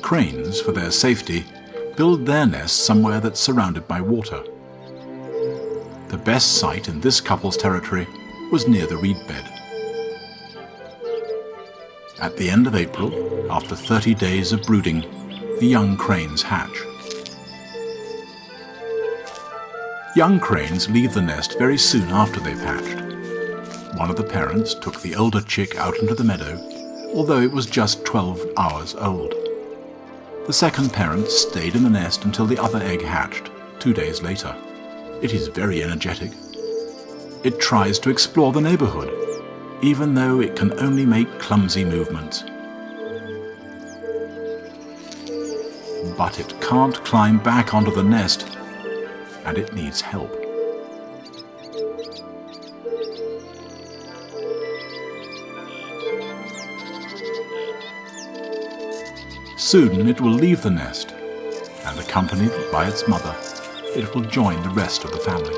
cranes, for their safety, build their nests somewhere that's surrounded by water. The best site in this couple's territory was near the reed bed. At the end of April, after 30 days of brooding, the young cranes hatch. Young cranes leave the nest very soon after they've hatched. One of the parents took the older chick out into the meadow, although it was just 12 hours old. The second parent stayed in the nest until the other egg hatched, 2 days later. It is very energetic. It tries to explore the neighborhood, even though it can only make clumsy movements. But it can't climb back onto the nest, and it needs help. Soon it will leave the nest, and accompanied by its mother, it will join the rest of the family.